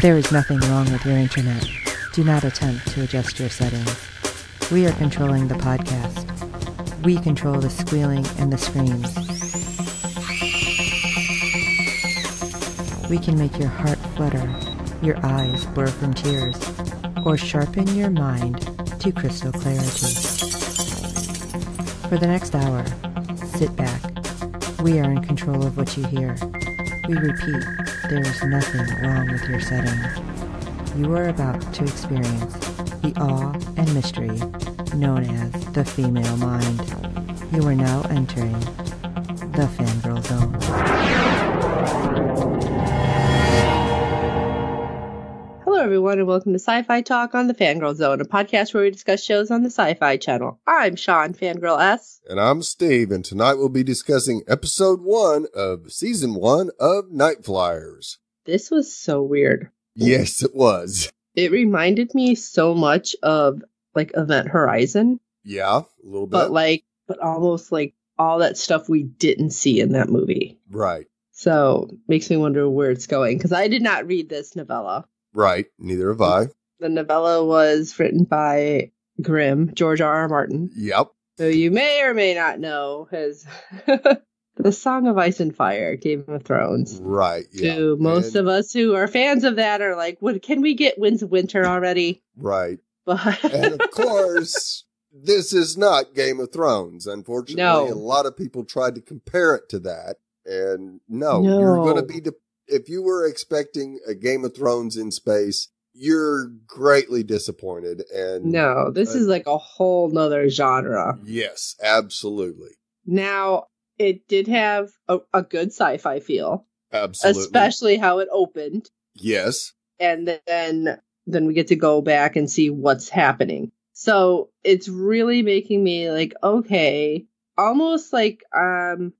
There is nothing wrong with your internet. Do not attempt to adjust your settings. We are controlling the podcast. We control the squealing and the screams. We can make your heart flutter, your eyes blur from tears, or sharpen your mind to crystal clarity. For the next hour, sit back. We are in control of what you hear. We repeat, there is nothing wrong with your settings. You are about to experience the awe and mystery known as the female mind. You are now entering the Fangirl Zone. Hello, everyone, and welcome to SyFy Talk on the Fangirl Zone, a podcast where we discuss shows on the SyFy channel. I'm Sean, Fangirl S. And I'm Steve, and tonight we'll be discussing episode 1 of season 1 of Nightflyers. This was so weird. Yes, it was. It reminded me so much of, Event Horizon. Yeah, a little bit. But almost like all that stuff we didn't see in that movie. Right. So, makes me wonder where it's going, because I did not read this novella. Right, neither have I. The novella was written by George R.R. Martin. Yep. So you may or may not know his The Song of Ice and Fire, Game of Thrones. Right, yeah. To most of us who are fans of that are like, can we get Winds of Winter already? Right. But and of course, this is not Game of Thrones. Unfortunately, No. A lot of people tried to compare it to that. And no. You're going to be, if you were expecting a Game of Thrones in space, you're greatly disappointed. And no, this is like a whole nother genre. Yes, absolutely. Now, it did have a good sci-fi feel. Absolutely. Especially how it opened. Yes. And then we get to go back and see what's happening. So it's really making me like, okay, almost like, oh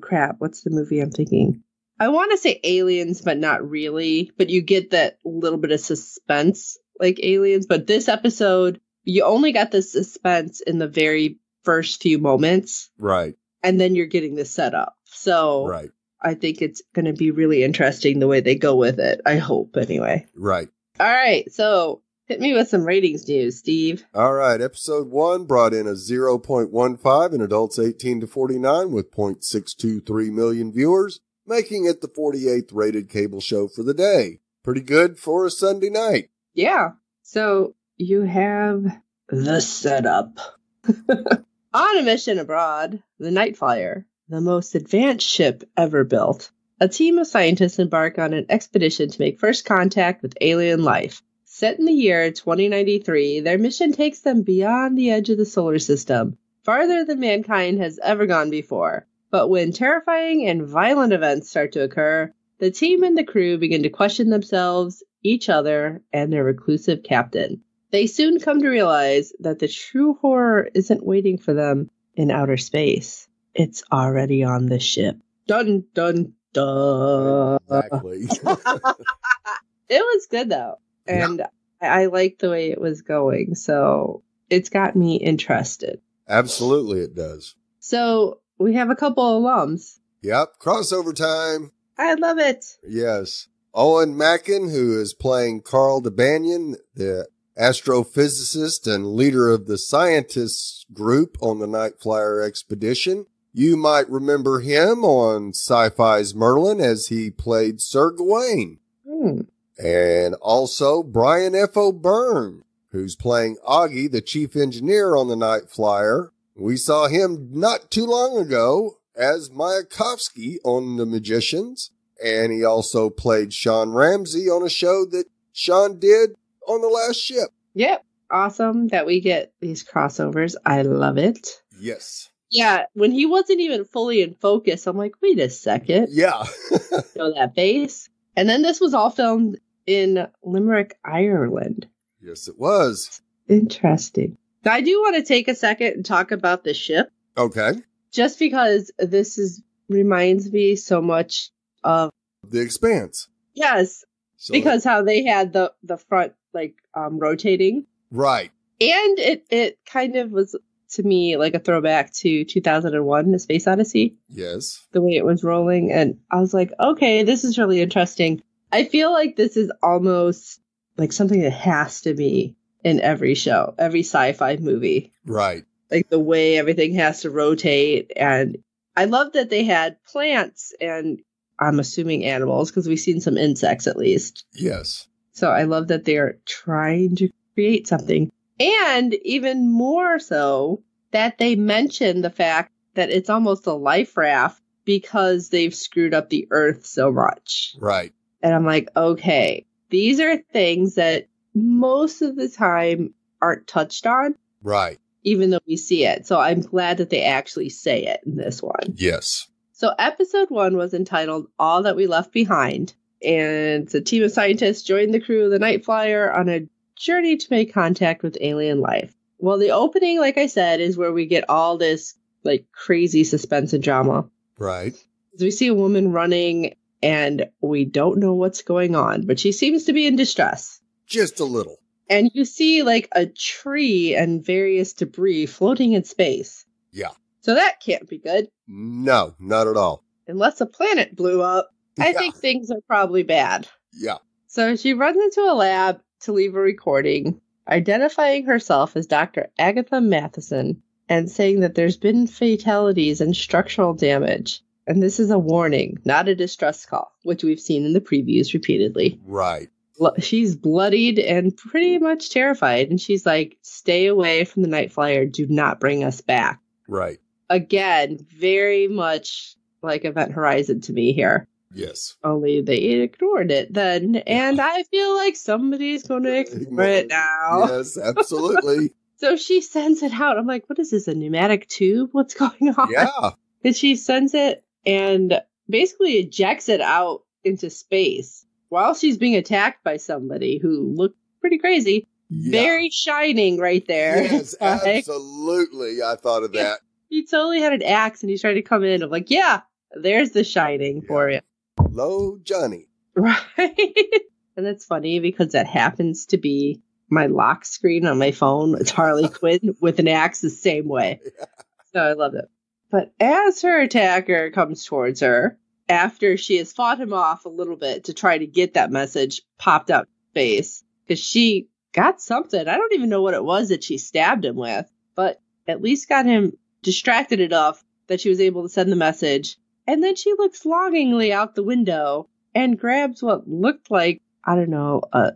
crap, what's the movie I'm thinking? I want to say Aliens, but not really. But you get that little bit of suspense like Aliens. But this episode, you only got the suspense in the very first few moments. Right. And then you're getting the setup. So right. I think it's going to be really interesting the way they go with it. I hope, anyway. Right. All right. So hit me with some ratings news, Steve. All right. Episode 1 brought in a 0.15 in adults 18 to 49 with 0.623 million viewers, making it the 48th rated cable show for the day. Pretty good for a Sunday night. Yeah. So you have the setup. On a mission abroad, the Nightflyer, the most advanced ship ever built, a team of scientists embark on an expedition to make first contact with alien life. Set in the year 2093, their mission takes them beyond the edge of the solar system, farther than mankind has ever gone before. But when terrifying and violent events start to occur, the team and the crew begin to question themselves, each other, and their reclusive captain. They soon come to realize that the true horror isn't waiting for them in outer space. It's already on the ship. Dun, dun, dun. Exactly. It was good, though. And I liked the way it was going. So it's got me interested. Absolutely, it does. So we have a couple alums. Yep. Crossover time. I love it. Yes. Owen Mackin, who is playing Carl DeBanion, the astrophysicist and leader of the scientists group on the Nightflyer expedition. You might remember him on SyFy's Merlin as he played Sir Gawain. And also Brian F. O'Byrne, who's playing Augie, the chief engineer on the Nightflyer. We saw him not too long ago as Mayakovsky on The Magicians. And he also played Sean Ramsey on a show that Sean did on The Last Ship. Yep. Awesome that we get these crossovers. I love it. Yes. Yeah. When he wasn't even fully in focus, I'm like, wait a second. Yeah. Know that bass. And then this was all filmed in Limerick, Ireland. Yes, it was. Interesting. Now, I do want to take a second and talk about the ship. Okay. Just because reminds me so much of The Expanse. Yes. So because how they had the front rotating. Right. And it kind of was, to me, like a throwback to 2001, A Space Odyssey. Yes. The way it was rolling. And I was like, okay, this is really interesting. I feel like this is almost like something that has to be in every show, every sci-fi movie. Right. Like the way everything has to rotate. And I love that they had plants and I'm assuming animals because we've seen some insects at least. Yes. So I love that they're trying to create something. And even more so that they mention the fact that it's almost a life raft because they've screwed up the earth so much. Right. And I'm like, okay, these are things that most of the time aren't touched on. Right. Even though we see it. So I'm glad that they actually say it in this one. Yes. So episode 1 was entitled All That We Left Behind. And a team of scientists joined the crew of the Nightflyer on a journey to make contact with alien life. Well, the opening, like I said, is where we get all this like crazy suspense and drama. Right. So we see a woman running and we don't know what's going on, but she seems to be in distress. Just a little. And you see like a tree and various debris floating in space. Yeah. So that can't be good. No, not at all. Unless a planet blew up, I think things are probably bad. Yeah. So she runs into a lab to leave a recording, identifying herself as Dr. Agatha Matheson and saying that there's been fatalities and structural damage. And this is a warning, not a distress call, which we've seen in the previews repeatedly. Right. She's bloodied and pretty much terrified. And she's like, stay away from the Nightflyer. Do not bring us back. Right. Again, very much like Event Horizon to me here. Yes. Only they ignored it then. And I feel like somebody's going to ignore it now. Yes, absolutely. So she sends it out. I'm like, what is this, a pneumatic tube? What's going on? Yeah. And she sends it and basically ejects it out into space while she's being attacked by somebody who looked pretty crazy. Yeah. Very shining right there. Yes, absolutely. I thought of that. He totally had an axe and he's trying to come in. I'm like, yeah, there's the shining for you. Hello, Johnny. Right. And that's funny because that happens to be my lock screen on my phone. It's Harley Quinn with an axe the same way. Yeah. So I love it. But as her attacker comes towards her, after she has fought him off a little bit to try to get that message popped out in face, because she got something. I don't even know what it was that she stabbed him with, but at least got him distracted enough that she was able to send the message. And then she looks longingly out the window and grabs what looked like, I don't know, a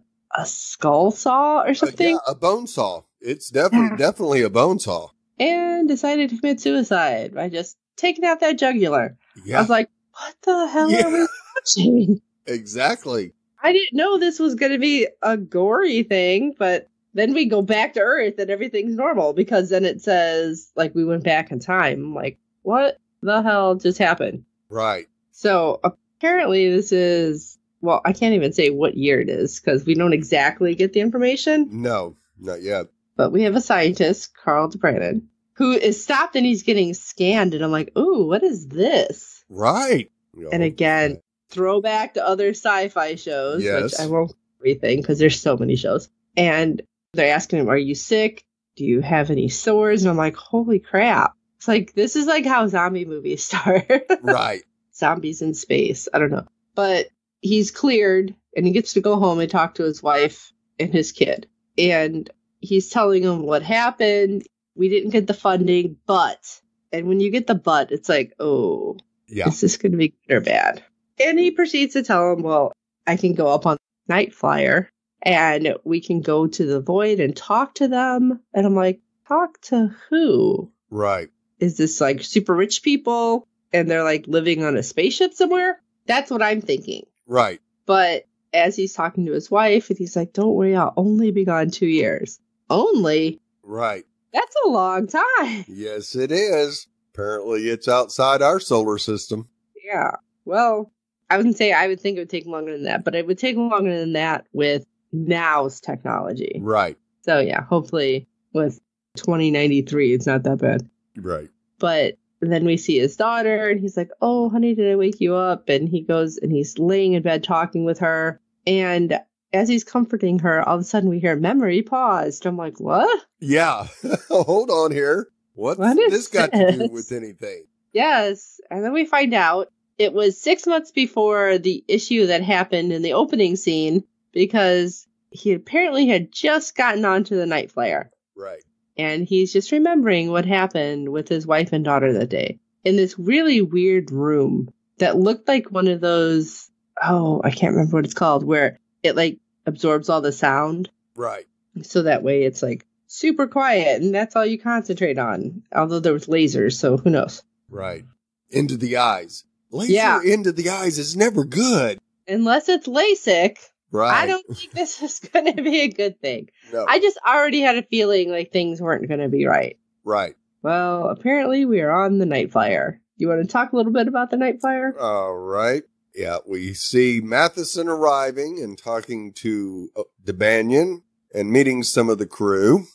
skull saw or something. Yeah, a bone saw. It's definitely a bone saw. And decided to commit suicide by just taking out that jugular. Yeah. I was like, what the hell are we watching? Exactly. I didn't know this was going to be a gory thing, but then we go back to Earth and everything's normal because then it says, like, we went back in time. I'm like, what the hell just happened? Right. So apparently this is, well, I can't even say what year it is because we don't exactly get the information. No, not yet. But we have a scientist, Carl DeBrannon, who is stopped and he's getting scanned. And I'm like, ooh, what is this? Right. And again, throwback to other sci-fi shows, which I won't everything because there's so many shows. And they're asking him, are you sick? Do you have any sores? And I'm like, holy crap. It's like, this is like how zombie movies start. Right. Zombies in space. I don't know. But he's cleared and he gets to go home and talk to his wife and his kid. And he's telling him what happened. We didn't get the funding, but, and when you get the but, it's like, oh, is this going to be good or bad? And he proceeds to tell him, well, I can go up on the Nightflyer and we can go to the void and talk to them. And I'm like, talk to who? Right. Is this like super rich people and they're like living on a spaceship somewhere? That's what I'm thinking. Right. But as he's talking to his wife and he's like, don't worry, I'll only be gone 2 years. Only? Right. That's a long time. Yes, it is. Apparently it's outside our solar system. Yeah. Well, I wouldn't say I would think it would take longer than that, but it would take longer than that with now's technology. Right. So yeah, hopefully with 2093, it's not that bad. Right. But then we see his daughter and he's like, oh, honey, did I wake you up? And he goes and he's laying in bed talking with her. And as he's comforting her, all of a sudden we hear memory paused. I'm like, what? Yeah. Hold on here. What's this got to do with anything? Yes. And then we find out it was 6 months before the issue that happened in the opening scene because he apparently had just gotten onto the Nightflyer. Right. And he's just remembering what happened with his wife and daughter that day in this really weird room that looked like one of those, I can't remember what it's called, where it like absorbs all the sound. Right. So that way it's like super quiet and that's all you concentrate on. Although there was lasers, so who knows? Right. Into the eyes. Laser into the eyes is never good. Unless it's LASIK. Right. I don't think this is going to be a good thing. No. I just already had a feeling like things weren't going to be right. Right. Well, apparently we are on the Nightflyer. You want to talk a little bit about the Nightflyer? All right. Yeah, we see Matheson arriving and talking to Debanion and meeting some of the crew.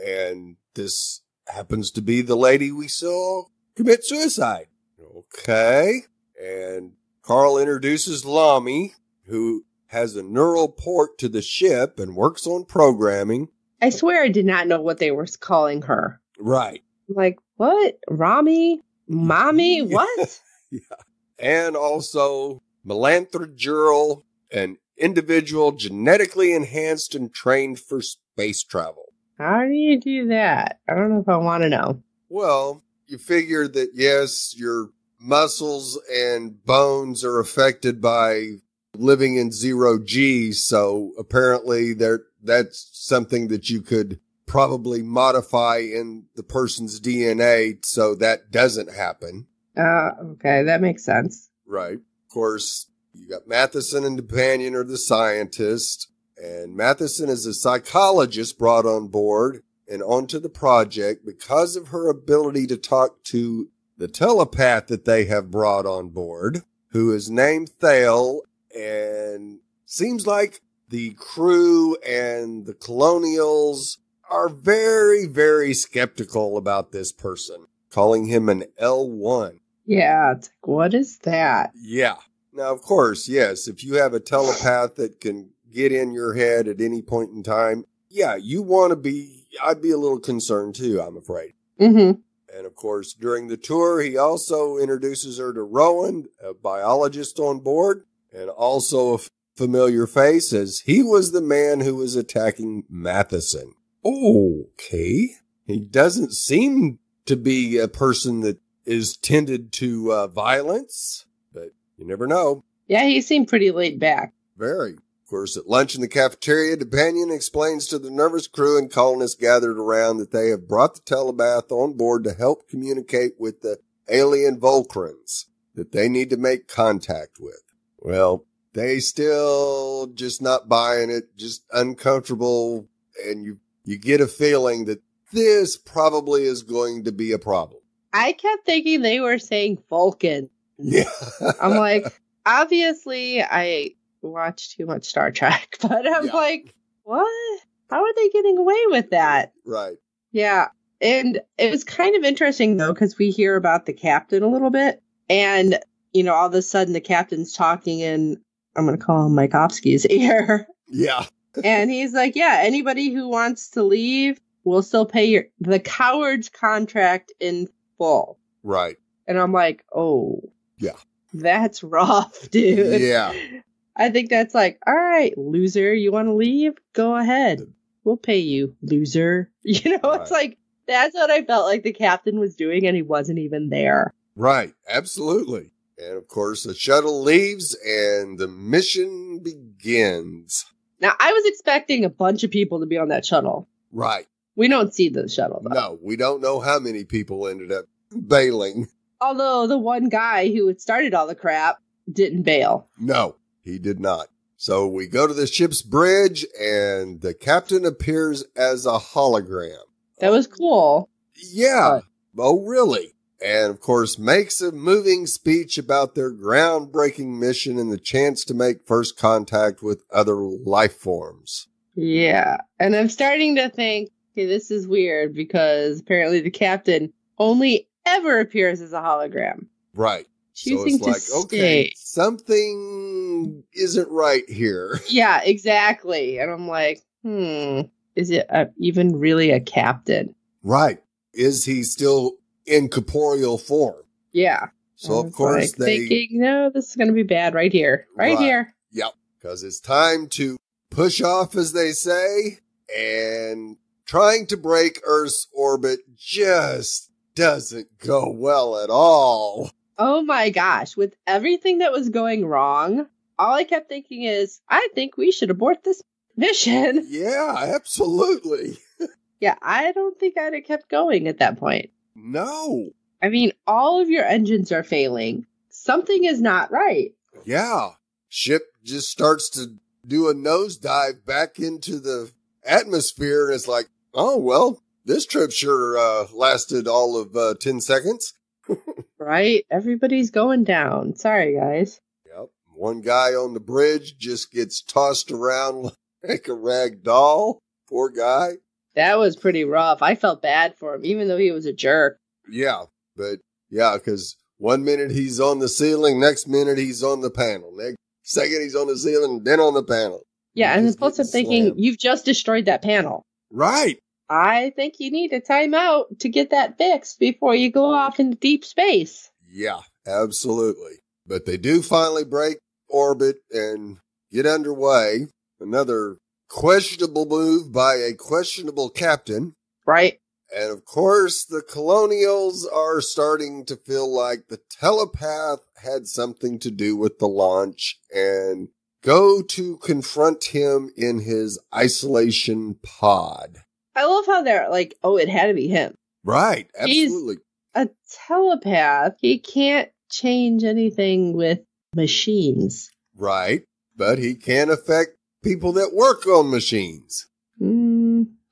And this happens to be the lady we saw commit suicide. Okay. And Carl introduces Lamy, who has a neural port to the ship and works on programming. I swear I did not know what they were calling her. Right. Like, what? Rami? Mommy? What? Yeah. And also Melanthrogerl, an individual genetically enhanced and trained for space travel. How do you do that? I don't know if I want to know. Well, you figure that, yes, your muscles and bones are affected by living in 0G, so apparently that's something that you could probably modify in the person's DNA so that doesn't happen. Okay, that makes sense. Right. Of course, you got Matheson and Debanion are the scientists, and Matheson is a psychologist brought on board and onto the project because of her ability to talk to the telepath that they have brought on board, who is named Thale, and seems like the crew and the Colonials are very, very skeptical about this person, calling him an L1. Yeah, it's like, what is that? Yeah. Now, of course, yes, if you have a telepath that can get in your head at any point in time, yeah, I'd be a little concerned too, I'm afraid. Mm-hmm. And of course, during the tour, he also introduces her to Rowan, a biologist on board, and also a familiar face, as he was the man who was attacking Matheson. Okay. He doesn't seem to be a person that is tended to violence, but you never know. Yeah, he seemed pretty laid back. Very. Of course, at lunch in the cafeteria, Debanion explains to the nervous crew and colonists gathered around that they have brought the telepath on board to help communicate with the alien Volcrans that they need to make contact with. Well, they still just not buying it, just uncomfortable, and you get a feeling that this probably is going to be a problem. I kept thinking they were saying Vulcan. Yeah. I'm like, obviously I watch too much Star Trek, but I'm like, what? How are they getting away with that? Right. Yeah. And it was kind of interesting, though, because we hear about the captain a little bit. And, all of a sudden the captain's talking in, I'm going to call him Maikovsky's ear. Yeah. And he's like, yeah, anybody who wants to leave will still pay the coward's contract in full. Right. And I'm like, oh. Yeah. That's rough, dude. Yeah. I think that's like, all right, loser, you want to leave? Go ahead. We'll pay you, loser. Right. It's like, that's what I felt like the captain was doing, and he wasn't even there. Right. Absolutely. And of course, the shuttle leaves and the mission begins. Now, I was expecting a bunch of people to be on that shuttle. Right. We don't see the shuttle, though. No, we don't know how many people ended up bailing. Although the one guy who had started all the crap didn't bail. No, he did not. So we go to the ship's bridge and the captain appears as a hologram. That was cool. Yeah. Oh, really? And of course makes a moving speech about their groundbreaking mission and the chance to make first contact with other life forms. Yeah. And I'm starting to think, okay, this is weird because apparently the captain only ever appears as a hologram. Right. Choosing so it's to like, stay. Okay, something isn't right here. Yeah, exactly. And I'm like, is it even really a captain? Right. Is he still in corporeal form? Yeah. So, of course, thinking, no, this is going to be bad right here. Right here. Yep. Because it's time to push off, as they say, and trying to break Earth's orbit just doesn't go well at all. Oh my gosh. With everything that was going wrong, all I kept thinking is, I think we should abort this mission. Yeah, absolutely. Yeah, I don't think I'd have kept going at that point. No. I mean, all of your engines are failing. Something is not right. Yeah. Ship just starts to do a nosedive back into the atmosphere, and it's like, oh, well, this trip sure lasted all of 10 seconds. Right? Everybody's going down. Sorry, guys. Yep. One guy on the bridge just gets tossed around like a rag doll. Poor guy. That was pretty rough. I felt bad for him, even though he was a jerk. Yeah, but yeah, because one minute he's on the ceiling, next minute he's on the panel. Next second he's on the ceiling, then on the panel. Yeah, and plus I'm thinking, you've just destroyed that panel. Right. I think you need a timeout to get that fixed before you go off into deep space. Yeah, absolutely. But they do finally break orbit and get underway. Another questionable move by a questionable captain. Right. And of course, the Colonials are starting to feel like the telepath had something to do with the launch and go to confront him in his isolation pod. I love how they're like, oh, it had to be him. Right, absolutely. He's a telepath. He can't change anything with machines. Right, but he can affect people that work on machines.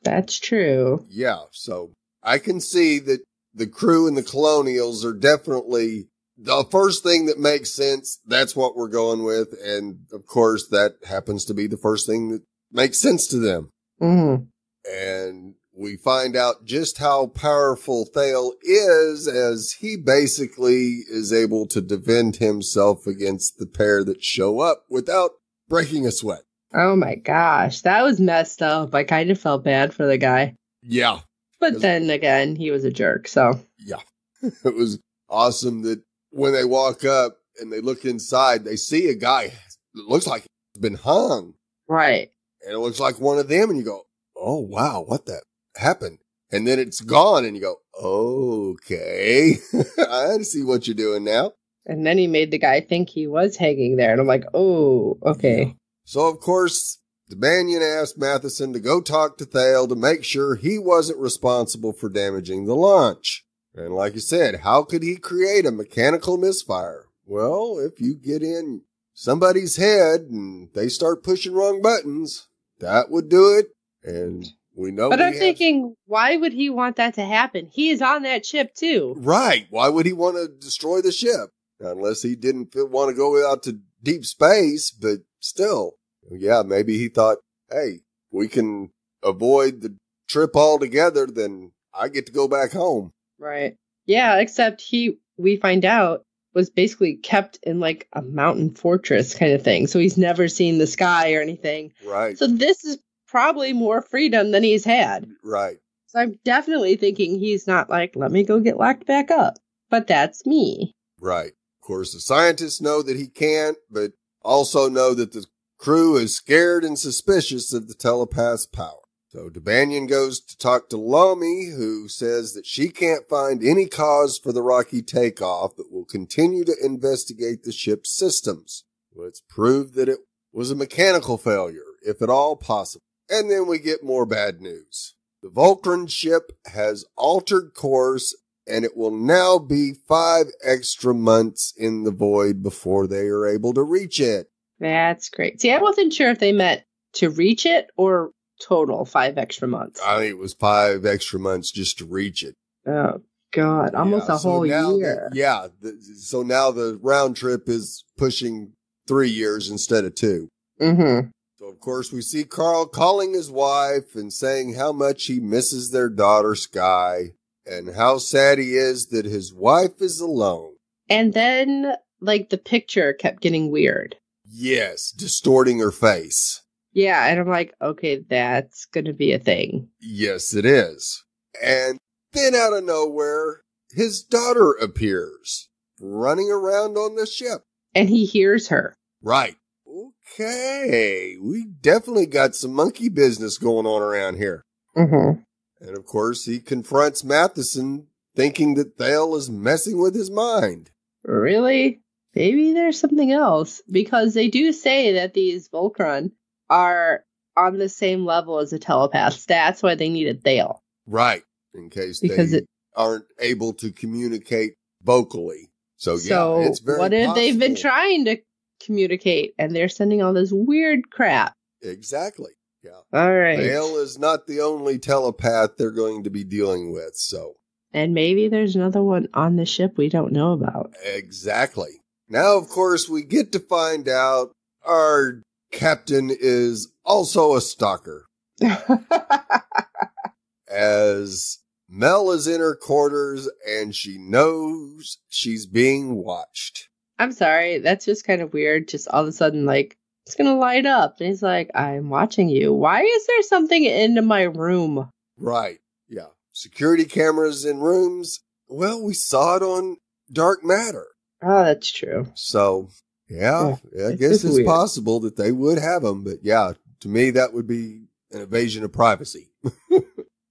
That's true. Yeah, so I can see that the crew and the Colonials are definitely the first thing that makes sense. That's what we're going with. And of course, that happens to be the first thing that makes sense to them. Mm-hmm. And we find out just how powerful Thale is, as he basically is able to defend himself against the pair that show up without breaking a sweat. Oh my gosh, that was messed up. I kind of felt bad for the guy. Yeah. But then again, he was a jerk, so. Yeah. It was awesome that when they walk up and they look inside, they see a guy that looks like he's been hung. Right. And it looks like one of them, and you go, oh, wow, what the happened? And then it's gone, and you go, okay, I see what you're doing now. And then he made the guy think he was hanging there, and I'm like, oh, okay. Yeah. So, of course, Debanion asked Matheson to go talk to Thale to make sure he wasn't responsible for damaging the launch. And like you said, how could he create a mechanical misfire? Well, if you get in somebody's head and they start pushing wrong buttons, that would do it. And we know. But I'm thinking, why would he want that to happen? He is on that ship too. Right. Why would he want to destroy the ship? Unless he didn't want to go out to deep space, but still. Yeah, maybe he thought, hey, we can avoid the trip altogether, then I get to go back home. Right. Yeah, except we find out, was basically kept in like a mountain fortress kind of thing. So he's never seen the sky or anything. Right. So this is probably more freedom than he's had. Right. So I'm definitely thinking he's not like, let me go get locked back up. But that's me. Right. Of course, the scientists know that he can't, but also know that the crew is scared and suspicious of the telepath's power. So Debanion goes to talk to Lomi, who says that she can't find any cause for the rocky takeoff, but will continue to investigate the ship's systems. Well, it's proved that it was a mechanical failure, if at all possible. And then we get more bad news. The Voltron ship has altered course, and it will now be 5 extra months in the void before they are able to reach it. That's great. See, I wasn't sure if they meant to reach it or total 5 extra months. I think it was 5 extra months just to reach it. Oh, God. Almost a whole year. So now the round trip is pushing 3 years instead of 2. Mm-hmm. So, of course, we see Carl calling his wife and saying how much he misses their daughter, Sky, and how sad he is that his wife is alone. And then, like, the picture kept getting weird. Yes, distorting her face. Yeah, and I'm like, okay, that's going to be a thing. Yes, it is. And then out of nowhere, his daughter appears. running around on the ship. And he hears her. Right. Okay. We definitely got some monkey business going on around here. Mm-hmm. And of course, he confronts Matheson, thinking that Thale is messing with his mind. Really? Maybe there's something else. Because they do say that these Volcron are on the same level as the telepaths. That's why they needed Thale. Right. In case Because they aren't able to communicate vocally. So it's very what if they've been possible. trying to communicate and they're sending all this weird crap? Exactly. Yeah. All right. Thale is not the only telepath they're going to be dealing with, so. And maybe there's another one on the ship we don't know about. Exactly. Now, of course, we get to find out our captain is also a stalker. As Mel is in her quarters and she knows she's being watched. I'm sorry, that's just kind of weird. Just all of a sudden, like, it's gonna light up. And he's like, I'm watching you. Why is there something in my room? Right. Yeah. Security cameras in rooms. Well, we saw it on Dark Matter. Oh, that's true. So, yeah, I guess it's possible that they would have them. But yeah, to me, that would be an invasion of privacy.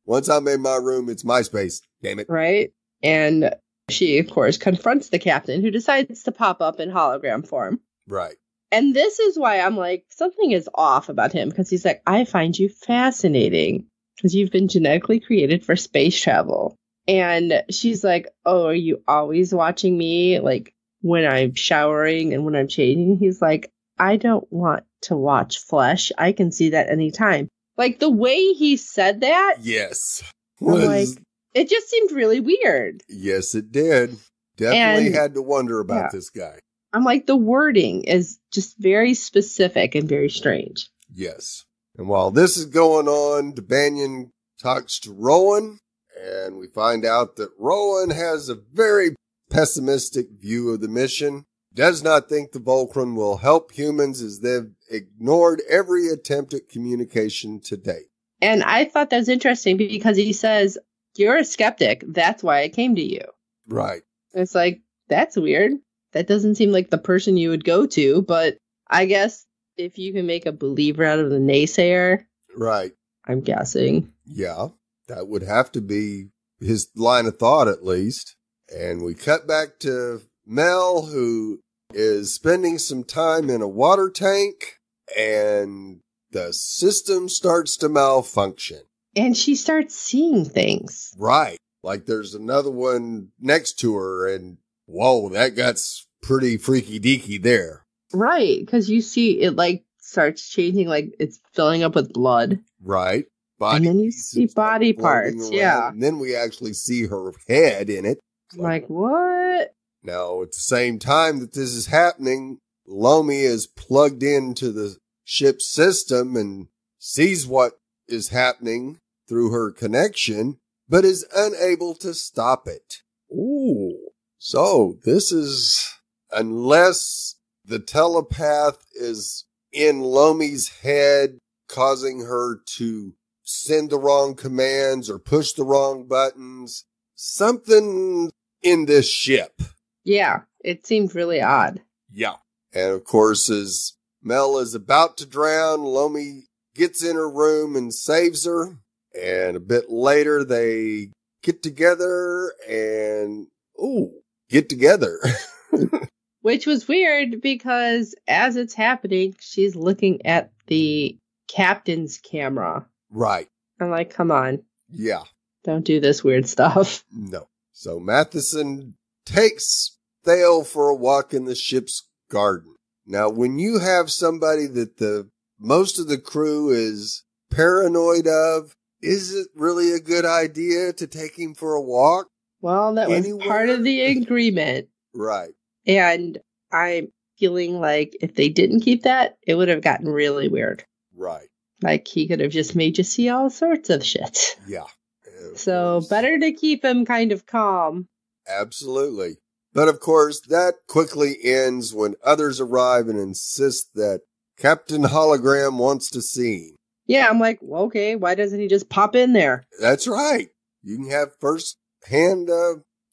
Once I'm in my room, it's my space. Damn it. Right. And she, of course, confronts the captain, who decides to pop up in hologram form. Right. And this is why I'm like, something is off about him. Because he's like, I find you fascinating. Because you've been genetically created for space travel. And she's like, oh, are you always watching me? Like, when I'm showering and when I'm changing? He's like, I don't want to watch flesh. I can see that anytime. Like, the way he said that. Yes. Like, it just seemed really weird. Yes, it did. Definitely had to wonder about this guy. I'm like, the wording is just very specific and very strange. Yes. And while this is going on, Debanion talks to Rowan, and we find out that Rowan has a very pessimistic view of the mission. Does not think the Volcron will help humans as they've ignored every attempt at communication to date. And I thought that was interesting because he says, you're a skeptic. That's why I came to you. Right. It's like, that's weird. That doesn't seem like the person you would go to, but I guess if you can make a believer out of the naysayer. Right. I'm guessing. Yeah, that would have to be his line of thought at least. And we cut back to Mel, who is spending some time in a water tank, and the system starts to malfunction. And she starts seeing things. Right. Like there's another one next to her, and whoa, that got pretty freaky deaky there. Right, because you see it like starts changing, like it's filling up with blood. Right. And then you see body parts, yeah. And then we actually see her head in it. Like, what? Now, at the same time that this is happening, Lomi is plugged into the ship's system and sees what is happening through her connection, but is unable to stop it. Ooh. So, this is, unless the telepath is in Lomi's head, causing her to send the wrong commands or push the wrong buttons, something in this ship. Yeah, it seemed really odd. Yeah. And of course, as Mel is about to drown, Lomi gets in her room and saves her. And a bit later, they get together and, get together. Which was weird because as it's happening, she's looking at the captain's camera. Right. I'm like, come on. Yeah. Don't do this weird stuff. No. So Matheson takes Thale for a walk in the ship's garden. Now, when you have somebody that most of the crew is paranoid of, is it really a good idea to take him for a walk? Well, that was part of the agreement. Right. And I'm feeling like if they didn't keep that, it would have gotten really weird. Right. Like he could have just made you see all sorts of shit. Yeah. So better to keep him kind of calm. Absolutely. But of course, that quickly ends when others arrive and insist that Captain Hologram wants to see him. Yeah, I'm like, well, okay, why doesn't he just pop in there? That's right. You can have first-hand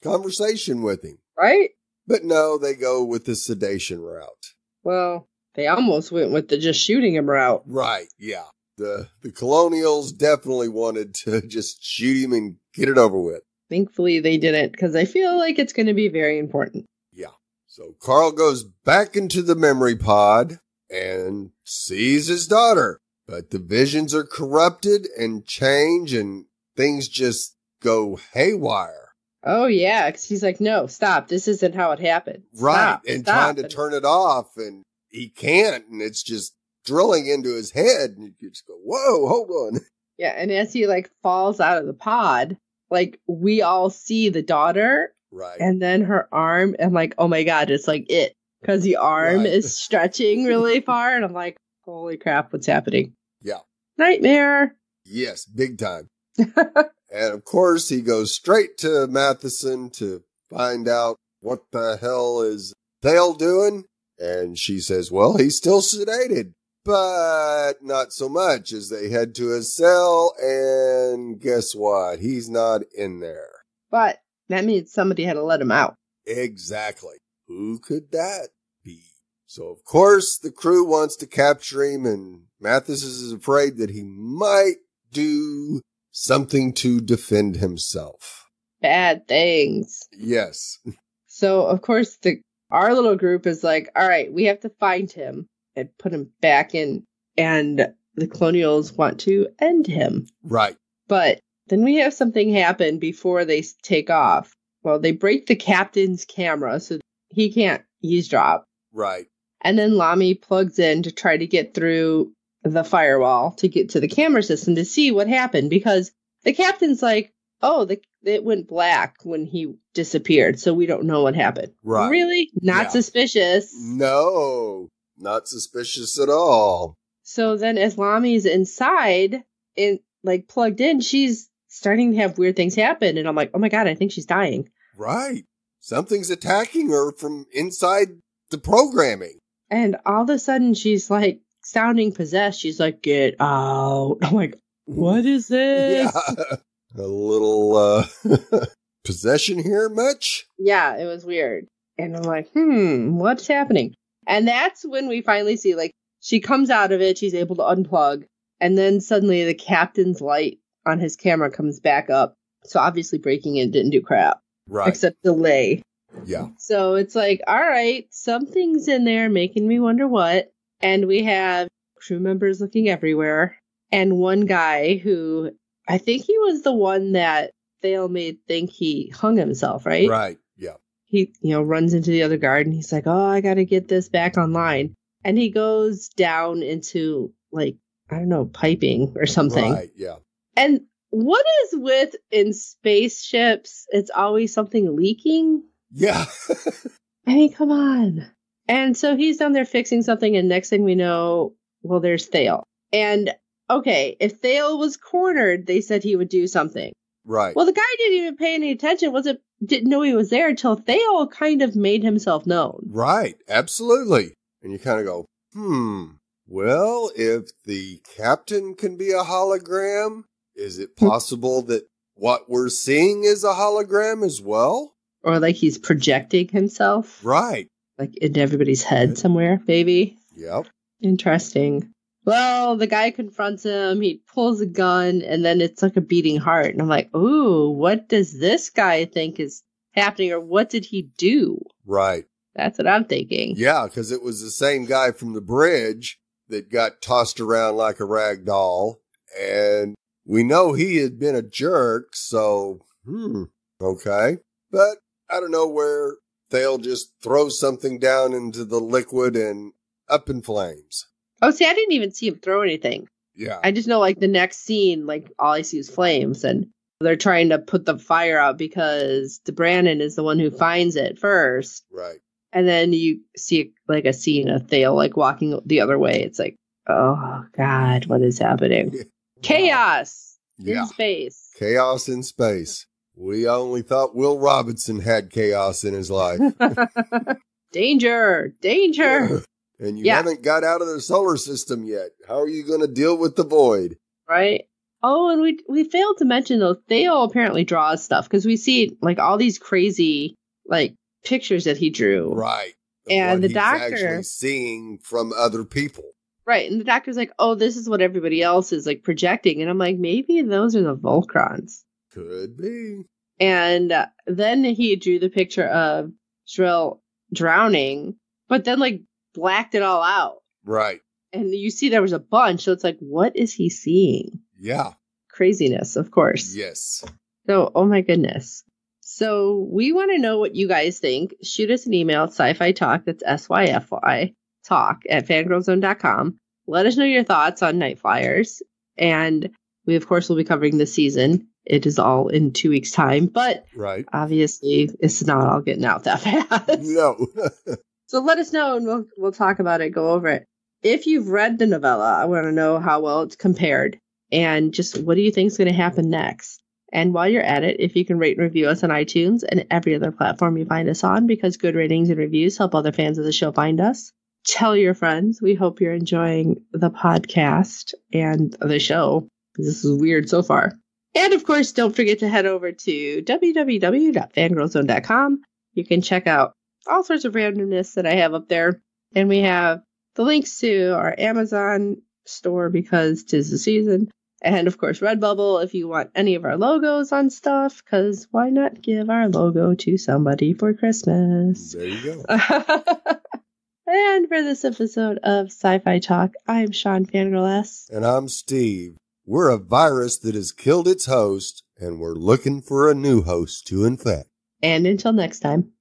conversation with him. Right? But no, they go with the sedation route. Well, they almost went with the just shooting him route. Right, yeah. The Colonials definitely wanted to just shoot him and get it over with. Thankfully, they didn't, because I feel like it's going to be very important. Yeah. So Carl goes back into the memory pod and sees his daughter. But the visions are corrupted and change, and things just go haywire. Oh, yeah, because he's like, no, stop. This isn't how it happened. Right, Stop, and stop. trying to turn it off, and he can't, and it's just drilling into his head, and you just go, whoa, hold on. Yeah, and as he, like, falls out of the pod, like, we all see the daughter. Right. And then her arm, I'm like, oh my God, it's like it. Because the arm is stretching really far, and I'm like, holy crap, what's happening? Yeah. Nightmare. Yes, big time. And of course, he goes straight to Matheson to find out what the hell is Thale doing. And she says, well, he's still sedated, but not so much, as they head to his cell. And guess what? He's not in there. But that means somebody had to let him out. Exactly. Who could that be? So, of course, the crew wants to capture him, and Mathis is afraid that he might do something to defend himself. Bad things. Yes. So, of course, our little group is like, all right, we have to find him and put him back in. And the Colonials want to end him. Right. But then we have something happen before they take off. Well, they break the captain's camera so he can't eavesdrop. Right. And then Lamy plugs in to try to get through the firewall to get to the camera system to see what happened, because the captain's like, oh, it went black when he disappeared, so we don't know what happened. Right. Really? Not suspicious. No, not suspicious at all. So then as Lamy's inside, plugged in, she's starting to have weird things happen, and I'm like, oh my God, I think she's dying. Right. Something's attacking her from inside the programming. And all of a sudden, she's like sounding possessed. She's like, get out. I'm like, what is this? Yeah. A little possession here much? Yeah, it was weird. And I'm like, what's happening? And that's when we finally see, like, she comes out of it. She's able to unplug. And then suddenly the captain's light on his camera comes back up. So obviously breaking in didn't do crap. Right. Except delay. Yeah. So it's like, all right, something's in there making me wonder what. And we have crew members looking everywhere. And one guy who, I think he was the one that Thale made think he hung himself, right? Right, yeah. He, runs into the other guard and he's like, oh, I got to get this back online. And he goes down into, like, I don't know, piping or something. Right, yeah. And what is with in spaceships? It's always something leaking. Yeah. I mean, come on. And so he's down there fixing something, and next thing we know, well, there's Thale. And, okay, if Thale was cornered, they said he would do something. Right. Well, the guy didn't even pay any attention. Didn't know he was there until Thale kind of made himself known. Right, absolutely. And you kind of go, well, if the captain can be a hologram, is it possible that what we're seeing is a hologram as well? Or like he's projecting himself. Right. Like into everybody's head somewhere, maybe. Yep. Interesting. Well, the guy confronts him. He pulls a gun, and then it's like a beating heart. And I'm like, ooh, what does this guy think is happening? Or what did he do? Right. That's what I'm thinking. Yeah, because it was the same guy from the bridge that got tossed around like a rag doll. And we know he had been a jerk, so, okay. But I don't know where Thale just throws something down into the liquid and up in flames. Oh, see, I didn't even see him throw anything. Yeah. I just know, like, the next scene, like, all I see is flames, and they're trying to put the fire out because DeBrannon is the one who finds it first. Right. And then you see, like, a scene of Thale, like, walking the other way. It's like, oh, God, what is happening? Wow. Chaos in space. Chaos in space. We only thought Will Robinson had chaos in his life. Danger! Danger! And you haven't got out of the solar system yet. How are you going to deal with the void? Right. Oh, and we failed to mention, though, Thale apparently draws stuff, because we see, like, all these crazy, like, pictures that he drew. Right. And the he's doctor actually seeing from other people. Right. And the doctor's like, oh, this is what everybody else is like projecting. And I'm like, maybe those are the Volcrons. Could be. And then he drew the picture of Shrill drowning, but then like blacked it all out. Right. And you see there was a bunch. So it's like, what is he seeing? Yeah. Craziness, of course. Yes. So, oh my goodness. So we want to know what you guys think. Shoot us an email at SyFy Talk. That's SYFY talk at fangirlzone.com. Let us know your thoughts on Nightflyers. And we, of course, will be covering this season. It is all in 2 weeks' time. But obviously, it's not all getting out that fast. No. So let us know and we'll talk about it, go over it. If you've read the novella, I want to know how well it's compared. And just what do you think is going to happen next? And while you're at it, if you can rate and review us on iTunes and every other platform you find us on, because good ratings and reviews help other fans of the show find us. Tell your friends. We hope you're enjoying the podcast and the show. This is weird so far. And of course, don't forget to head over to www.fangirlzone.com. You can check out all sorts of randomness that I have up there. And we have the links to our Amazon store because 'tis the season. And of course, Redbubble if you want any of our logos on stuff, because why not give our logo to somebody for Christmas? There you go. And for this episode of SyFy Talk, I'm Sean Fangirl S. And I'm Steve. We're a virus that has killed its host, and we're looking for a new host to infect. And until next time.